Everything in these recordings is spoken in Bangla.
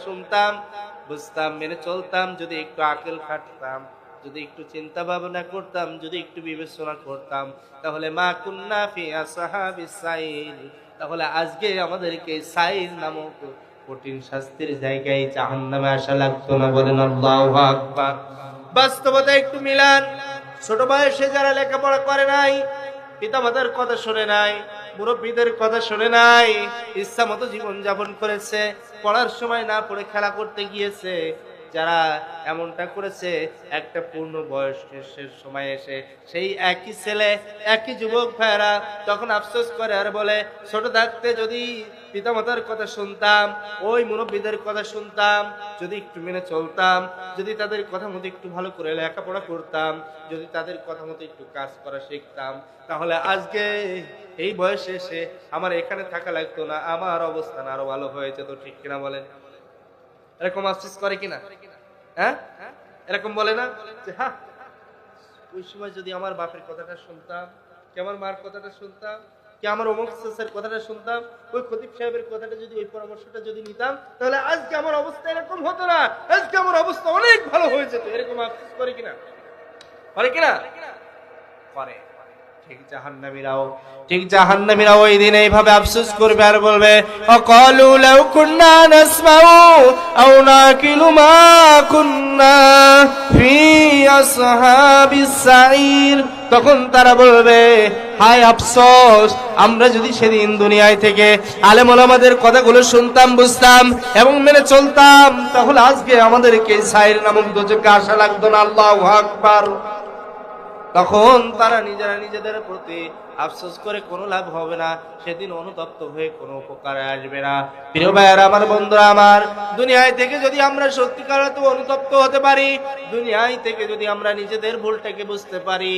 শুনতাম, বুঝতাম, মেনে চলতাম, যদি একটু আকল খাটতাম, যদি একটু চিন্তা ভাবনা করতাম, যদি একটু বিবেচনা করতাম, তাহলে মা কুন্না ফি আসহাবিস সাইল, তাহলে আজকে আমাদেরকে সাইল নামক কঠিন শাস্তির জায়গায় জাহান্নামে আসা লাগতো না। বলেন আল্লাহু আকবার। বাস্তবতা একটু মিলান। ছোট বয়সে যারা লেখাপড়া করে নাই, পিতামাতার কথা শুনে নাই, মুরব্বীদের কথা শুনে নাই, ইচ্ছা মতো জীবন যাপন করেছে, পড়ার সময় না পড়ে খেলা করতে গিয়েছে, যারা এমনটা করেছে, একটা পূর্ণ বয়সের সময় এসে সেই একই ছেলে, একই যুবক ভাইয়েরা তখন আফসোস করে আর বলে, ছোট থাকতে যদি পিতামাতার কথা শুনতাম, ওই মুরব্বীদের কথা শুনতাম, যদি একটু মেনে চলতাম, যদি তাদের কথা মতো একটু ভালো করে লেখাপড়া করতাম, যদি তাদের কথা মতো একটু কাজ করা শিখতাম, তাহলে আজকে এই বয়সে এসে আমার এখানে থাকা লাগতো না, আমার অবস্থান আরো ভালো হয়ে যেত। ঠিক কিনা বলেন? এরকম আফসোস করে কিনা? হ্যাঁ, এরকম বলে না যে হ্যাঁ, ওই সময় যদি আমার বাপের কথাটা শুনতাম, কি আমার মার কথাটা শুনতাম, কি আমার অমুক স্যারের কথাটা শুনতাম, ওই খতিব সাহেবের কথাটা যদি, ওই পরামর্শটা যদি নিতাম, তাহলে আজকে আমার অবস্থা এরকম হতো না, আজকে আমার অবস্থা অনেক ভালো হয়ে যেত। এরকম আফসোস করে কিনা? করে কিনা? করে। ঠিক জাহান্নামীরাও ওই দিন এইভাবে আফসোস করবে আর বলবে, অকালু লাউ কুন্না নাসমাউ আও নাকিলু মা কুন্না ফি আসহাবিস সাইর। তখন তারা বলবে, হায় আফসোস, আমরা যদি সেদিন দুনিয়ায় থেকে আলেম ওলামাদের কথাগুলো শুনতাম, বুঝতাম এবং মেনে চলতাম, তাহলে আজকে আমাদেরকে সাইর নামক দোজখে আসা লাগতো না। আল্লাহু আকবার। তখন তারা নিজেরা নিজেদের প্রতি আফসোস করে কোনো লাভ হবে না, সেদিন অনুতপ্ত হয়ে কোনো উপকারে আসবে না। প্রিয় ভাইয়েরা আমার, বন্ধুরা আমার, দুনিয়ায় থেকে যদি আমরা সত্যিকার অর্থে অনুতপ্ত হতে পারি, দুনিয়ায় থেকে যদি আমরা নিজেদের ভুলটাকে বুঝতে পারি,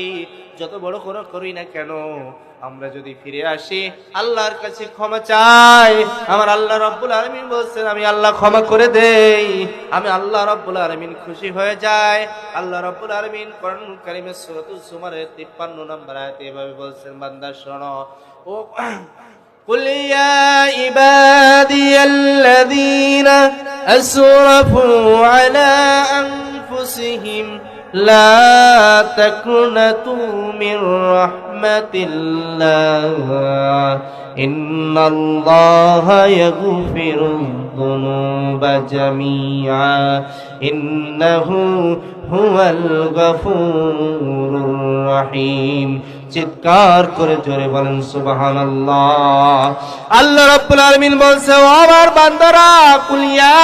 যত বড় কোনো করি না কেন, আমরা যদি ফিরে আসি, আল্লাহর কাছে ক্ষমা চাই, আমার আল্লাহ রাব্বুল আলামিন বলছেন, আমি আল্লাহ ক্ষমা করে দেই, আমি আল্লাহ রাব্বুল আলামিন খুশি হয়ে যায়। আল্লাহ রাব্বুল আলামিন কোরআনুল কারীমের সূরাতুল জুমারের 53 নম্বর আয়াতে এভাবে বলছেন, বান্দা শোনো, ও কুল ইয়া ইবাদিয়াল্লাযীনা আসরাফু আলা আনফুসিহিম লা তাকনাতু মির রাহমাতিল্লাহ ইন্নাল্লাহা ইয়াগফিরুয যুনুবা জামিআ ইন্নাহু হুয়াল গফুরুর রহিম। চিৎকার করে জোরে বলেন সুবহানাল্লাহ। আল্লাহ রাব্বুল আলামিন বলছে, ও আমার বান্দারা, কুল ইয়া